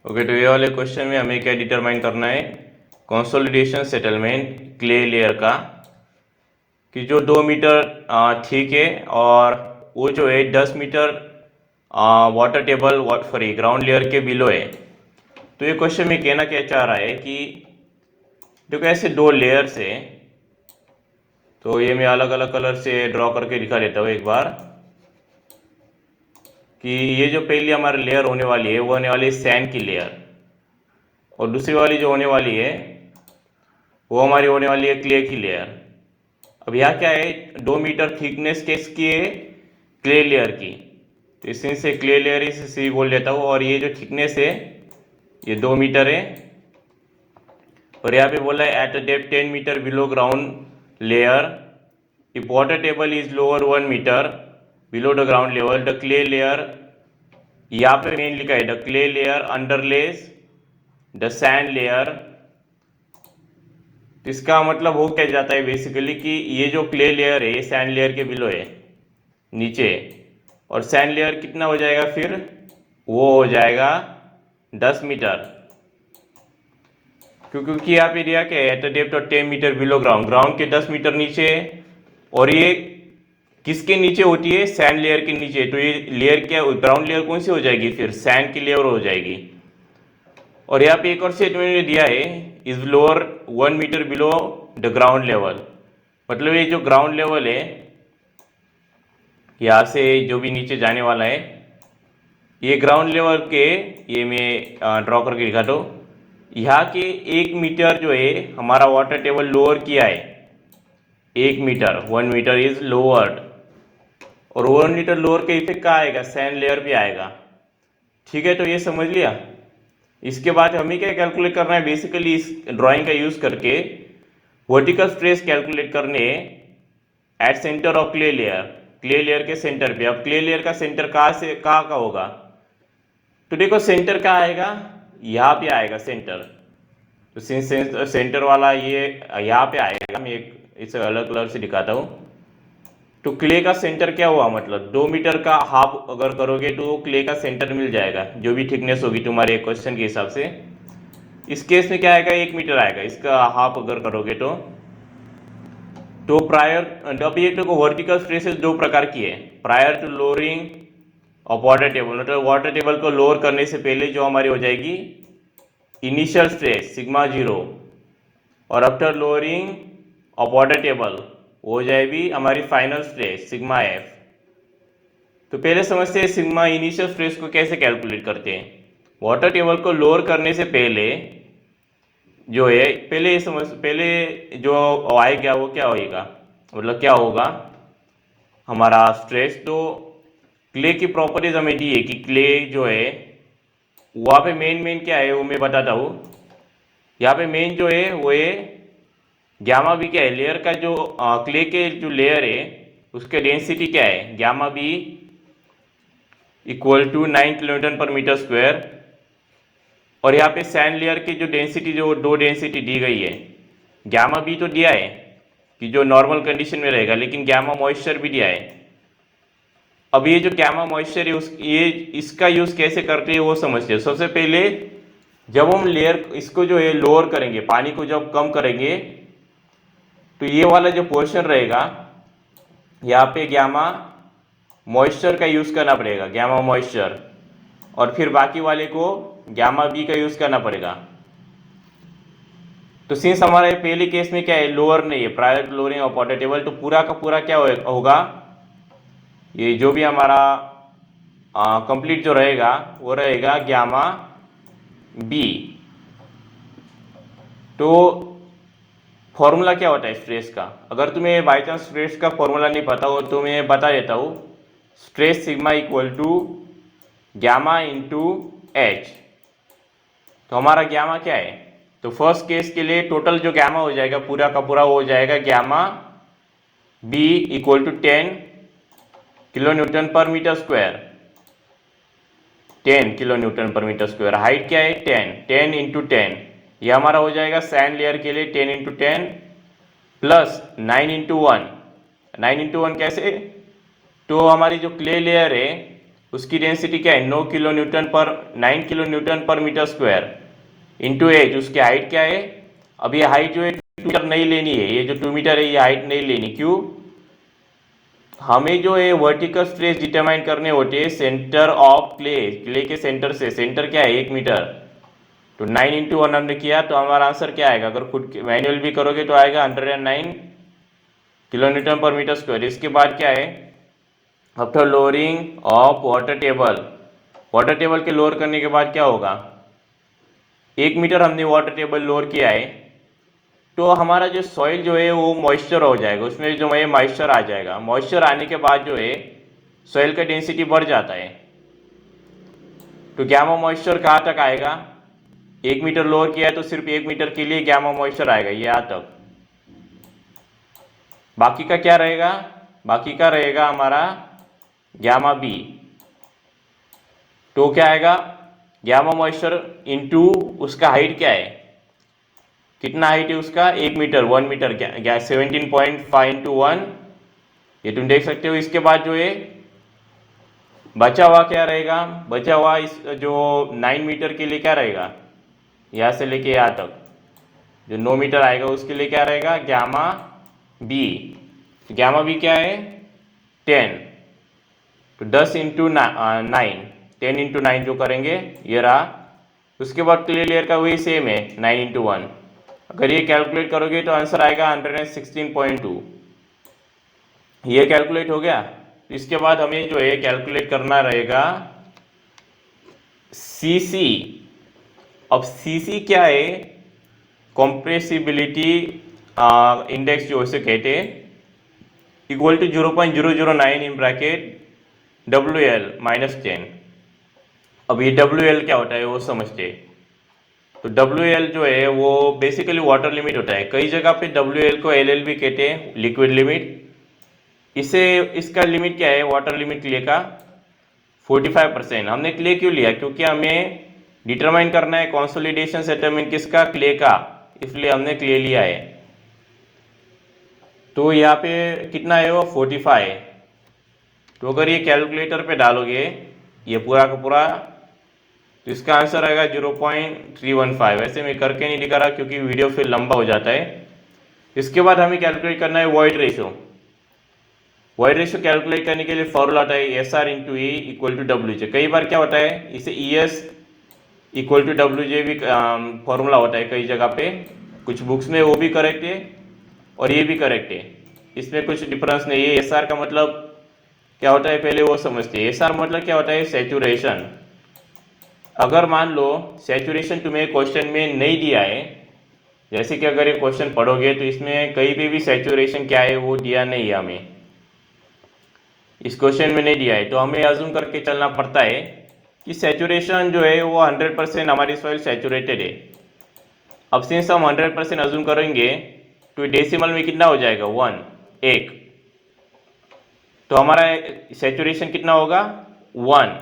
Okay, तो ये वाले क्वेश्चन में हमें क्या डिटरमाइन करना है, कंसोलिडेशन सेटलमेंट क्ले लेयर का, कि जो 2 मीटर ठीक है और वो जो है 10 metre water table sorry ground layer के बिलो है। तो ये क्वेश्चन में कहना क्या चाह रहा है कि देखो ऐसे दो लेयर्स है, तो ये मैं अलग अलग कलर से ड्रॉ करके दिखा देता हूँ एक बार, कि ये जो पहली हमारी लेयर होने वाली है वो होने वाली है सैंड की लेयर, और दूसरी वाली जो होने वाली है वो हमारी होने वाली है क्ले की लेयर। अब यहाँ क्या है, 2 मीटर थिकनेस किसकी है, क्ले लेयर की, तो इसमें से क्ले लेयर इसे बोल देता हूँ, और ये जो थिकनेस है ये 2 मीटर है। और यहाँ पे बोला है at a depth 10 metre below ground layer if water table is lower 1 metre below the ground level the clay layer, यहाँ पे मेन लिखा है the clay layer underlies the sand layer. तो इसका मतलब हो क्या जाता है बेसिकली कि ये जो क्ले लेयर है ये सैंड लेयर के बिलो है नीचे, और सैंड लेयर कितना हो जाएगा फिर, वो हो जाएगा 10 मीटर, क्योंकि यहाँ पे दिया क्या है at the depth of 10 metre below ground, ground के 10 मीटर नीचे, और ये किसके नीचे होती है, सैंड लेयर के नीचे। तो ये लेयर क्या, ग्राउंड लेयर कौन सी हो जाएगी फिर, सैंड की लेयर हो जाएगी। और यहाँ पे एक और स्टेटमेंट दिया है is lower 1 metre below the ground level, मतलब ये जो ग्राउंड लेवल है यहाँ से जो भी नीचे जाने वाला है, ये ग्राउंड लेवल के, ये मैं ड्रॉ करके दिखाता हूँ, यहाँ के 1 मीटर जो है हमारा वाटर टेबल लोअर किया है, 1 मीटर, 1 मीटर इज लोअर्ड, और 1 मीटर लोअर के इफेक्ट कहाँ आएगा, सैंड लेयर पे आएगा। ठीक है, तो ये समझ लिया। इसके बाद हमें क्या कैलकुलेट करना है, बेसिकली इस ड्राइंग का यूज करके वर्टिकल स्ट्रेस कैलकुलेट करने at centre of clay layer, clay layer के सेंटर पे। अब क्ले लेयर का सेंटर कहाँ से कहाँ का होगा, तो देखो सेंटर कहाँ आएगा, यहाँ पे आएगा सेंटर। तो सेंटर वाला ये यहाँ पे आएगा, मैं एक इसे अलग कलर से दिखाता हूँ। तो क्ले का सेंटर क्या हुआ, मतलब 2 मीटर का हाफ अगर करोगे तो क्ले का सेंटर मिल जाएगा, जो भी थिकनेस होगी तुम्हारे क्वेश्चन के हिसाब से। इस केस में क्या आएगा, 1 मीटर आएगा, इसका हाफ अगर करोगे तो प्रायर, अब ये देखो वर्टिकल स्ट्रेसेस दो प्रकार की है, prior to lowering of water table, मतलब वाटर टेबल को लोअर करने से पहले जो हमारी हो जाएगी इनिशियल स्ट्रेस सिग्मा 0, और after lowering of water table हो जाएगी हमारी फाइनल स्ट्रेस सिग्मा एफ। तो पहले समझते हैं सिग्मा इनिशियल स्ट्रेस को कैसे कैलकुलेट करते हैं। वाटर टेबल को लोअर करने से पहले जो है, पहले ये समझ, पहले जो आएगा वो क्या होएगा, मतलब क्या होगा हमारा स्ट्रेस। तो क्ले की प्रॉपर्टीज हमें दी है कि क्ले जो है वहाँ पे मेन क्या है वो मैं बताता हूँ। यहाँ पे मेन जो है वो है ग्यामा बी, क्या है लेयर का जो क्ले के जो लेयर है उसके डेंसिटी क्या है, gamma B equal to 9 kN/m²। और यहाँ पे सैंड लेयर की जो डेंसिटी, जो दो डेंसिटी दी गई है, ग्यामा बी तो दिया है कि जो नॉर्मल कंडीशन में रहेगा, लेकिन ग्यामा मॉइस्चर भी दिया है। अब ये जो ग्यामा मॉइस्चर है ये इसका यूज कैसे करते हैं वो समझते हैं। सबसे पहले जब हम लेयर इसको जो है लोअर करेंगे, पानी को जब कम करेंगे, तो ये वाला जो पोर्शन रहेगा यहाँ पे ग्यामा मॉइस्चर का यूज करना पड़ेगा, ग्यामा मॉइस्चर, और फिर बाकी वाले को ग्यामा बी का यूज करना पड़ेगा। तो सिंस हमारा ये पहले केस में क्या है, लोअर नहीं है, prior to lowering of water table, तो पूरा का पूरा क्या होगा, ये जो भी हमारा कंप्लीट जो रहेगा वो रहेगा ग्यामा बी। तो फॉर्मूला क्या होता है स्ट्रेस का, अगर तुम्हें बाई चांस स्ट्रेस का फॉर्मूला नहीं पता हो तो मैं बता देता हूँ। Stress sigma equal to gamma into H. तो हमारा ग्यामा क्या है, तो फर्स्ट केस के लिए टोटल जो ग्यामा हो जाएगा पूरा का पूरा हो जाएगा gamma B equal to 10 kN/m², 10 kN/m²। Height क्या है 10 इंटू 10, यह हमारा हो जाएगा सैंड लेयर के लिए 10 इंटू 10 प्लस 9 इंटू 1। 9 इंटू 1 कैसे, तो हमारी जो क्ले लेयर है उसकी डेंसिटी क्या है 9 किलो न्यूटन पर मीटर स्क्वायर इंटू एच। उसकी हाइट क्या है, अब ये हाइट जो है 2 मीटर नहीं लेनी है, ये जो 2 मीटर है ये हाइट नहीं लेनी। क्यों, हमें जो है वर्टिकल स्ट्रेस डिटरमाइन करने होते हैं सेंटर ऑफ क्ले के सेंटर से। सेंटर क्या है 1 मीटर, तो 9 इंटू 1 हमने किया तो हमारा आंसर क्या आएगा, अगर खुद मैनुअल भी करोगे तो आएगा 109 किलो न्यूटन पर मीटर स्क्वायर। इसके बाद क्या है, after lowering of water table के लोअर करने के बाद क्या होगा, 1 मीटर हमने वाटर टेबल लोअर किया है, तो हमारा जो सॉइल जो है वो मॉइस्चर हो जाएगा, उसमें जो है मॉइस्चर आ जाएगा। मॉइस्चर आने के बाद जो है सॉइल का डेंसिटी बढ़ जाता है। तो गैमा मॉइस्चर कहाँ तक आएगा, 1 मीटर लोअर किया है तो सिर्फ 1 मीटर के लिए गैमा मॉइस्चर आएगा यहाँ तक। बाकी का क्या रहेगा, बाकी का रहेगा हमारा गैमा बी। तो क्या आएगा, गैमा मॉइस्चर इंटू उसका हाइट क्या है, कितना हाइट है उसका 1 मीटर, 1 मीटर 17.5 इंटू 1, ये तुम देख सकते हो। इसके बाद जो है बचा हुआ क्या रहेगा, बचा हुआ इस जो 9 मीटर के लिए क्या रहेगा, यहाँ से लेके यहाँ तक जो 9 मीटर आएगा उसके लिए क्या रहेगा गैमा बी। गैमा बी क्या है 10, तो 10 इंटू 9, 10 इंटू 9 जो करेंगे ये रहा। उसके बाद क्लियर लेयर का वही सेम है 9 इंटू 1, अगर ये कैलकुलेट करोगे तो आंसर आएगा 116.2। ये कैलकुलेट हो गया। इसके बाद हमें जो है कैलकुलेट करना रहेगा सीसी। अब सीसी क्या है, कॉम्प्रेसिबिलिटी इंडेक्स जो इसे कहते हैं, equal to 0.009 in bracket WL -10। अब ये WL क्या होता है वो समझते हैं। तो WL जो है वो बेसिकली वाटर लिमिट होता है, कई जगह पे WL को LL भी कहते हैं, लिक्विड लिमिट। इसे इसका लिमिट क्या है, वाटर लिमिट क्ले का 45%। हमने क्ले क्यों लिया, क्योंकि हमें डिटरमाइन करना है कंसोलिडेशन सेटलमेंट किसका, क्ले का, इसलिए हमने क्ले लिया है। तो यहाँ पे कितना है वो 45। तो अगर ये कैलकुलेटर पे डालोगे ये पूरा का पूरा, तो इसका आंसर आएगा 0.315। वैसे मैं करके नहीं दिखा रहा क्योंकि वीडियो फिर लंबा हो जाता है। इसके बाद हमें कैलकुलेट करना है void ratio. Void ratio calculate करने के लिए फॉर्मूला होता है SR into E equal to WJ। कई बार क्या होता है इसे ES इक्वल टू WJ भी फॉर्मूला होता है कई जगह पे, कुछ बुक्स में वो भी करेक्ट है और ये भी करेक्ट है, इसमें कुछ डिफरेंस नहीं है। SR का मतलब क्या होता है पहले वो समझते हैं। SR मतलब क्या होता है सैचुरेशन। अगर मान लो सैचुरेशन तुम्हें क्वेश्चन में नहीं दिया है, जैसे कि अगर ये क्वेश्चन पढ़ोगे तो इसमें कहीं पे भी सैचुरेशन क्या है वो दिया नहीं है, हमें इस क्वेश्चन में नहीं दिया है, तो हमें अज्यूम करके चलना पड़ता है कि सैचुरेशन जो है वो 100% हमारी सॉइल सैचुरेटेड है। अब सिंस हम 100% अज्यूम करेंगे तो डेसिमल में कितना हो जाएगा 1, तो हमारा सैचुरेशन कितना होगा 1।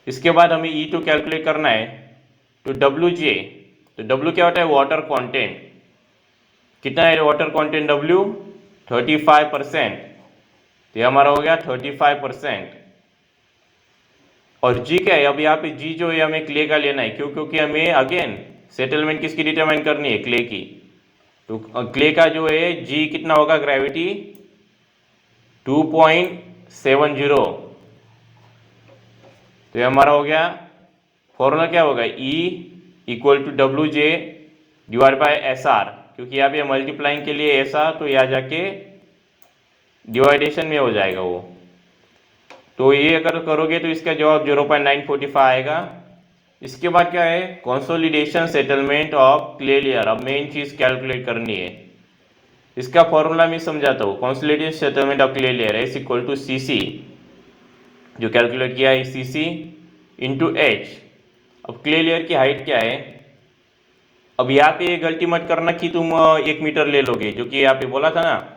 इसके बाद हमें E2 कैलकुलेट करना है, तो WJ, तो W क्या होता है वाटर कंटेंट, कितना है वाटर कंटेंट W 35%, तो ये हमारा हो गया 35%। और G क्या है, अब यहाँ पे G जो है हमें क्ले का लेना है, क्यों, क्योंकि हमें अगेन सेटलमेंट किसकी डिटरमाइन करनी है क्ले की। तो क्ले का जो है G कितना होगा ग्रेविटी 2.70, तो ये हमारा हो गया। फॉर्मूला क्या होगा E equal to WJ divide by SR, क्योंकि यहाँ पे मल्टीप्लाइंग के लिए SR, तो यहाँ जाके डिवाइडेशन में हो जाएगा वो। तो ये अगर करोगे तो इसका जवाब 0.945 आएगा। इसके बाद क्या है consolidation settlement of clay layer. अब मेन चीज़ कैलकुलेट करनी है, इसका फॉर्मूला मैं समझाता हूँ। Consolidation settlement of clay layer S equal to CC, जो कैलकुलेट किया है CC इंटू H। अब क्ले लेयर की हाइट क्या है, अब यहाँ पे गलती मत करना कि तुम 1 मीटर ले लोगे, जो कि यहाँ पे बोला था ना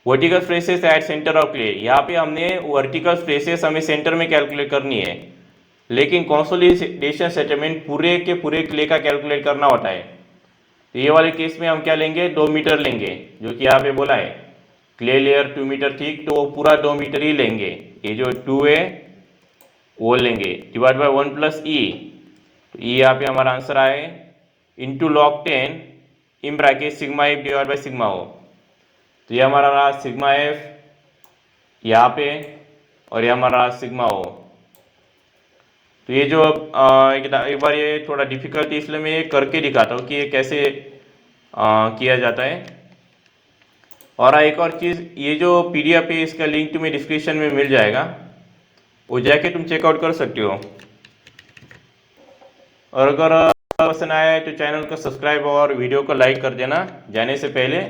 vertical stresses at centre of clay. यहाँ पे हमने वर्टिकल स्ट्रेसेस हमें सेंटर में कैलकुलेट करनी है, लेकिन कंसोलिडेशन सेटलमेंट पूरे के पूरे क्ले का कैलकुलेट करना होता है। तो ये वाले केस में हम क्या लेंगे 2 मीटर लेंगे, जो कि यहाँ पे बोला है क्ले लेयर 2 मीटर थिक, तो वो पूरा 2 मीटर ही लेंगे। ये जो 2 है वो लेंगे डिवाइड बाय 1 प्लस ई, तो ये यहाँ पे हमारा आंसर आए into log 10 in bracket sigma F divide by sigma O. तो ये हमारा रहा सिग्मा एफ यहाँ पे और ये हमारा रहा सिग्मा ओ। तो ये जो एक बार ये थोड़ा डिफिकल्ट है इसलिए मैं ये करके दिखाता हूँ कि ये कैसे किया जाता है। और एक और चीज़, ये जो PDF है इसका लिंक तुम्हें डिस्क्रिप्शन में मिल जाएगा, वो जाके तुम चेकआउट कर सकते हो। और अगर पसंद आया है तो चैनल को सब्सक्राइब और वीडियो को लाइक कर देना जाने से पहले।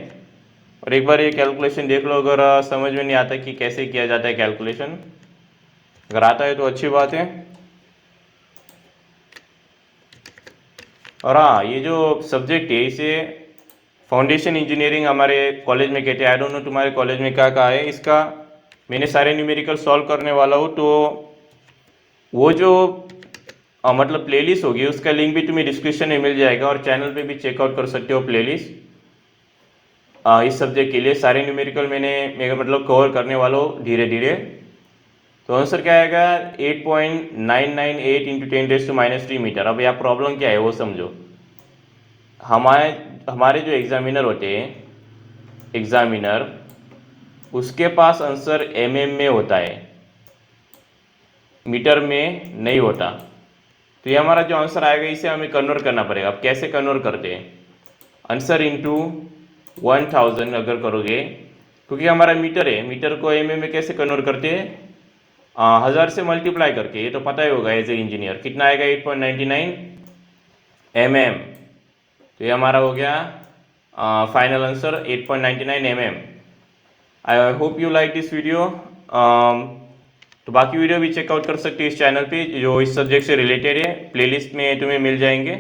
और एक बार ये कैलकुलेशन देख लो, अगर समझ में नहीं आता कि कैसे किया जाता है कैलकुलेशन, अगर आता है तो अच्छी बात है। और हाँ, ये जो सब्जेक्ट है इसे फाउंडेशन इंजीनियरिंग हमारे कॉलेज में कहते हैं। आई डोंट नो तुम्हारे कॉलेज में क्या कहा है इसका। मैंने सारे न्यूमेरिकल सॉल्व करने वाला हूँ, तो वो जो मतलब प्लेलिस्ट होगी उसका लिंक भी तुम्हें डिस्क्रिप्शन में मिल जाएगा और चैनल पे भी चेकआउट कर सकते हो प्लेलिस्ट। इस सब्जेक्ट के लिए सारे न्यूमेरिकल मैं मतलब कवर करने वाला हूँ धीरे धीरे। तो आंसर क्या आएगा 8.998 इंटू 10⁻³ मीटर। अब यहाँ प्रॉब्लम क्या है वो समझो। हमारे जो एग्जामिनर होते हैं, एग्जामिनर उसके पास आंसर mm में होता है, मीटर में नहीं होता। तो ये हमारा जो आंसर आएगा इसे हमें कन्वर्ट करना पड़ेगा। अब कैसे कन्वर्ट करते हैं, आंसर इंटू 1000 अगर करोगे, क्योंकि हमारा मीटर है, मीटर को mm में कैसे कन्वर्ट करते हैं, 1000 से मल्टीप्लाई करके। ये तो पता ही होगा एज ए इंजीनियर। कितना आएगा 8.99 mm। तो ये हमारा हो गया final answer 8.99 mm। I hope you like this video. तो बाकी वीडियो भी चेकआउट कर सकते हो इस चैनल पे जो इस सब्जेक्ट से रिलेटेड है, प्लेलिस्ट में तुम्हें मिल जाएंगे।